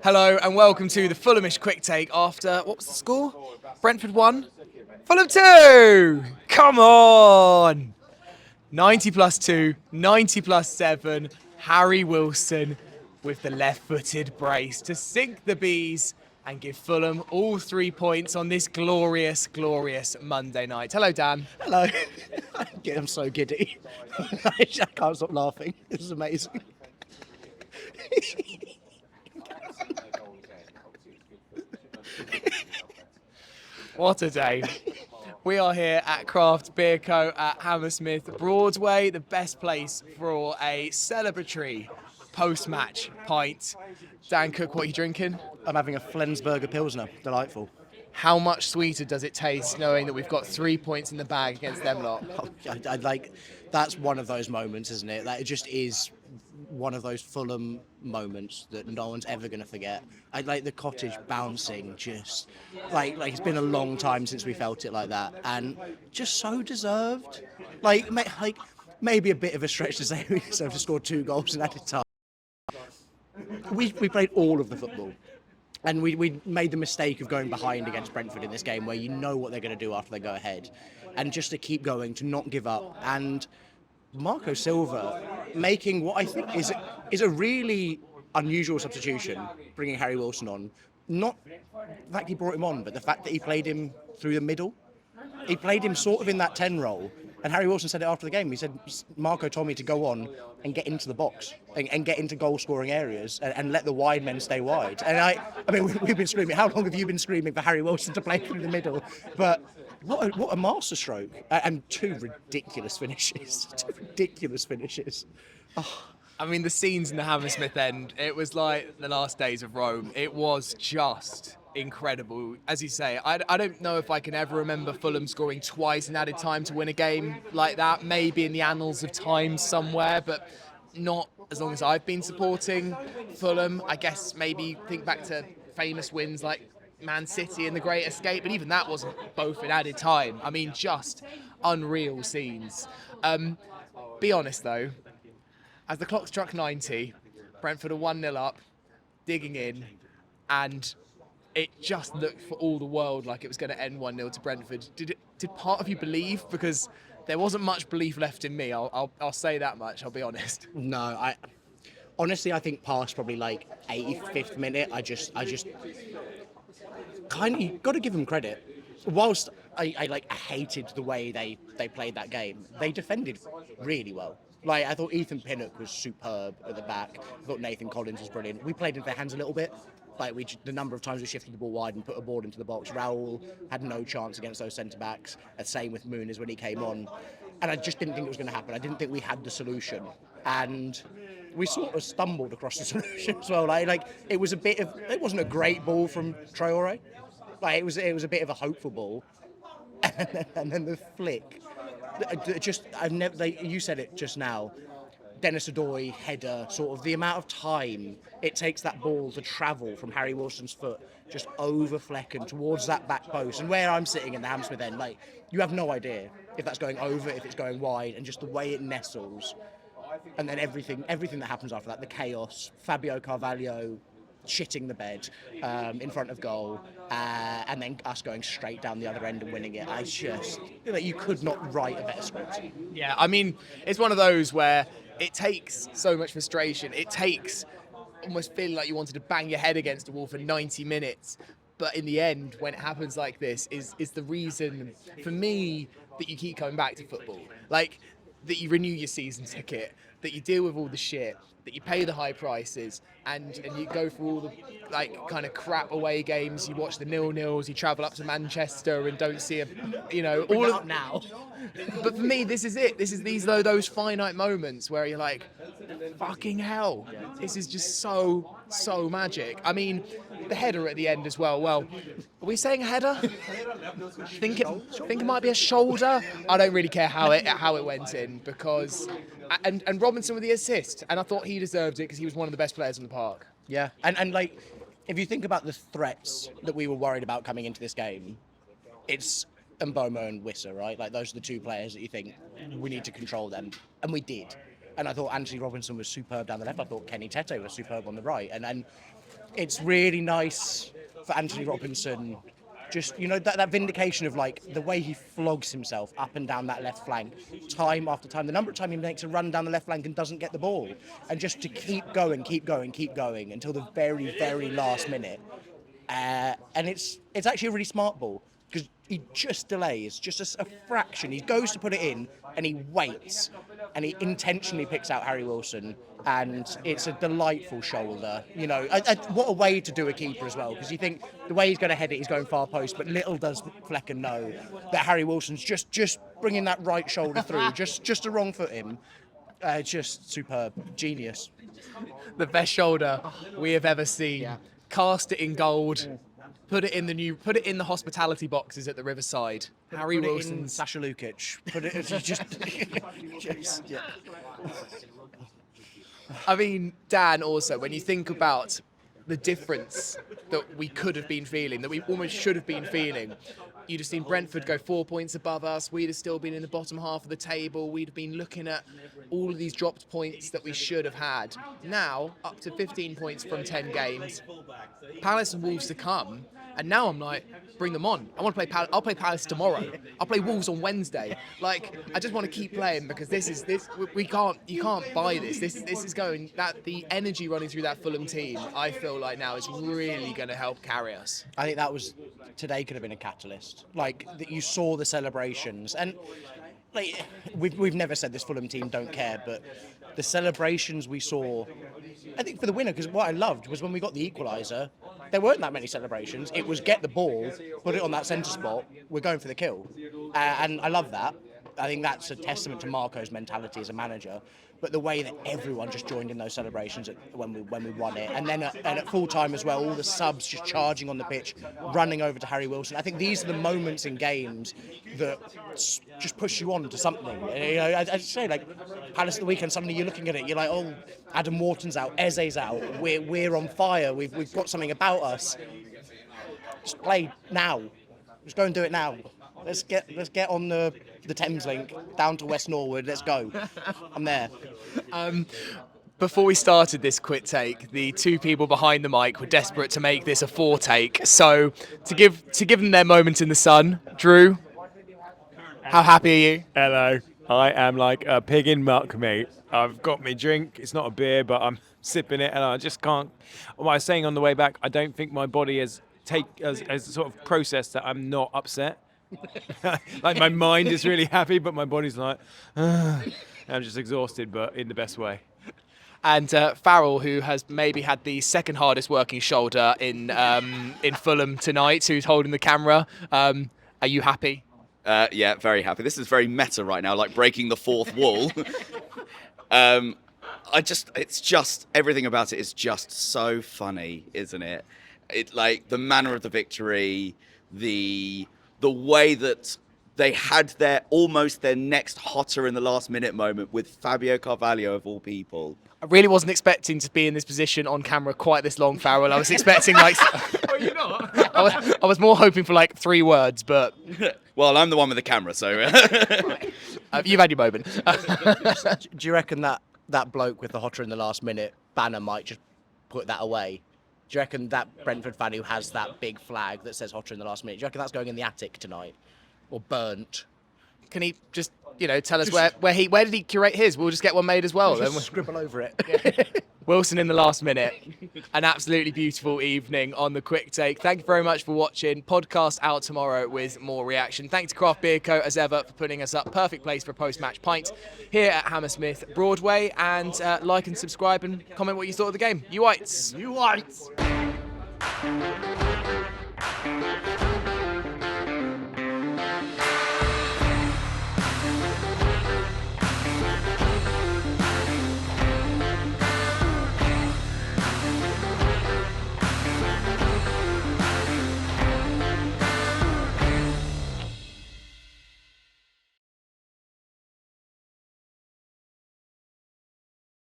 Hello and welcome to the Fulhamish quick take after, what was the score? Brentford 1, Fulham 2! Come on! 90 plus 2, 90 plus 7, Harry Wilson with the left-footed brace to sink the bees and give Fulham all 3 points on this glorious, glorious Monday night. Hello, Dan. Hello. I'm so giddy. I can't stop laughing. This is amazing. What a day. We are here at Craft Beer Co. at Hammersmith Broadway, the best place for a celebratory post-match pint. Dan Cook, what are you drinking? I'm having a Flensburger Pilsner. Delightful. How much sweeter does it taste knowing that we've got 3 points in the bag against them lot? I like. That's one of those moments, isn't it? Like, it just is one of those Fulham moments that no one's ever going to forget. I like the cottage bouncing, just like it's been a long time since we felt it like that, and just so deserved. Like maybe a bit of a stretch to say we deserve to score 2 goals in added time. We played all of the football. And we made the mistake of going behind against Brentford in this game, where you know what they're going to do after they go ahead. And just to keep going, to not give up. And Marco Silva making what I think is a really unusual substitution, bringing Harry Wilson on. Not the fact he brought him on, but the fact that he played him through the middle. He played him sort of in that 10 role. And Harry Wilson said it after the game. He said, Marco told me to go on and get into the box and get into goal-scoring areas and let the wide men stay wide. And I mean, we've been screaming. How long have you been screaming for Harry Wilson to play through the middle? But what a masterstroke. And 2 ridiculous finishes. 2 ridiculous finishes. Oh. I mean, the scenes in the Hammersmith end, it was like the last days of Rome. It was just incredible. As you say, I don't know if I can ever remember Fulham scoring twice in added time to win a game like that. Maybe in the annals of time somewhere, but not as long as I've been supporting Fulham. I guess maybe think back to famous wins like Man City and the Great Escape, but even that wasn't both in added time. I mean, just unreal scenes. Be honest though, as the clock struck 90, Brentford are 1-0 up, digging in, and it just looked for all the world like it was going to end 1-0 to Brentford. Did part of you believe? Because there wasn't much belief left in me. I'll say that much. I'll be honest. No, honestly, I think past probably like 85th minute, I just kind of got to give them credit. Whilst I hated the way they played that game, they defended really well. Like, I thought Ethan Pinnock was superb at the back. I thought Nathan Collins was brilliant. We played into their hands a little bit. Like, the number of times we shifted the ball wide and put a ball into the box. Raul had no chance against those centre-backs. The same with Muniz when he came on. And I just didn't think it was going to happen. I didn't think we had the solution. And we sort of stumbled across the solution as well. It wasn't a great ball from Traore. Like, it was a bit of a hopeful ball. And then the flick. You said it just now. Dennis Odoi header, sort of the amount of time it takes that ball to travel from Harry Wilson's foot just over Flecken towards that back post. And where I'm sitting in the Hammersmith end, like, you have no idea if that's going over, if it's going wide, and just the way it nestles. And then everything that happens after that, the chaos, Fabio Carvalho shitting the bed in front of goal, and then us going straight down the other end and winning it. You could not write a better script. Yeah, I mean, it's one of those where it takes so much frustration. It takes almost feeling like you wanted to bang your head against a wall for 90 minutes. But in the end, when it happens like this, is the reason, for me, that you keep coming back to football. Like, that you renew your season ticket, that you deal with all the shit, that you pay the high prices, and you go through all the kind of crap away games. You watch the 0-0s. You travel up to Manchester and don't see all of now. But for me, this is it. These are those finite moments where you're like, fucking hell, this is just so magic. I mean, the header at the end as well. Well, are we saying a header? Think it might be a shoulder. I don't really care how it went in, because and Robinson with the assist, and I thought he deserved it because he was one of the best players in the park. Yeah, and like, if you think about the threats that we were worried about coming into this game, it's Mboma and Wissa, right? Like, those are the 2 players that you think we need to control them, and we did. And I thought Anthony Robinson was superb down the left. I thought Kenny Tete was superb on the right, and it's really nice for Anthony Robinson. Just, that vindication of like the way he flogs himself up and down that left flank time after time, the number of times he makes a run down the left flank and doesn't get the ball, and just to keep going until the very, very last minute. And it's actually a really smart ball, because he just delays just a fraction. He goes to put it in and he waits, and he intentionally picks out Harry Wilson, and it's a delightful shoulder. What a way to do a keeper as well, because you think the way he's going to head it, he's going far post, but little does Flecken know that Harry Wilson's just bringing that right shoulder through, just to wrong foot him. Just superb, genius. The best shoulder we have ever seen. Yeah. Cast it in gold. Put it in the hospitality boxes at the Riverside. Harry Wilson's. Sasha Lukic. Put it just yeah. I mean, Dan, also, when you think about the difference that we could have been feeling, that we almost should have been feeling, you'd have seen Brentford go 4 points above us. We'd have still been in the bottom half of the table. We'd have been looking at all of these dropped points that we should have had. Now, up to 15 points from 10 games. Palace and Wolves to come. And now I'm like, bring them on. I want to play Palace. I'll play Palace tomorrow. I'll play Wolves on Wednesday. Like, I just want to keep playing, because you can't buy this. This is going, that the energy running through that Fulham team, I feel like now is really going to help carry us. I think today could have been a catalyst. Like, that you saw the celebrations, and like we've never said this Fulham team don't care, but the celebrations we saw, I think, for the winner, because what I loved was when we got the equaliser, there weren't that many celebrations. It was get the ball, put it on that centre spot, we're going for the kill. And I love that. I think that's a testament to Marco's mentality as a manager. But the way that everyone just joined in those celebrations when we won it, and then at full time as well, all the subs just charging on the pitch, running over to Harry Wilson. I think these are the moments in games that just push you on to something. I just say, like, Palace at the weekend, suddenly you're looking at it, you're like, oh, Adam Wharton's out, Eze's out, we're on fire, we've got something about us. Just play now. Just go and do it now. Let's get on the Thames link down to West Norwood. Let's go. I'm there. Before we started this quick take, the two people behind the mic were desperate to make this a 4 take. So to give them their moment in the sun, Drew, how happy are you? Hello. I am like a pig in muck, mate. I've got my drink. It's not a beer, but I'm sipping it, and I just can't. What I was saying on the way back, I don't think my body has sort of processed that I'm not upset. Like, my mind is really happy, but my body's like, I'm just exhausted, but in the best way. And Farrell, who has maybe had the second hardest working shoulder in Fulham tonight, who's holding the camera. Are you happy? Yeah, very happy. This is very meta right now, like breaking the fourth wall. It's just, everything about it is just so funny, isn't it? It, like, the manner of the victory, the way that they had their next hotter in the last minute moment with Fabio Carvalho of all people. I really wasn't expecting to be in this position on camera quite this long, Farrell. I was expecting like. Oh, you're not? I was more hoping for like 3 words, but. Well, I'm the one with the camera, so. You've had your moment. Do you reckon that bloke with the hotter in the last minute banner might just put that away? Do you reckon that Brentford fan who has that big flag that says hotter in the last minute, do you reckon that's going in the attic tonight? Or burnt? Can he just, tell us where did he curate his? We'll just get one made as well. Just Then scribble over it. Yeah. Wilson in the last minute. An absolutely beautiful evening on the Quick Take. Thank you very much for watching. Podcast out tomorrow with more reaction. Thanks to Craft Beer Co. as ever for putting us up. Perfect place for a post-match pint here at Hammersmith Broadway. And like and subscribe and comment what you thought of the game. You whites. You whites.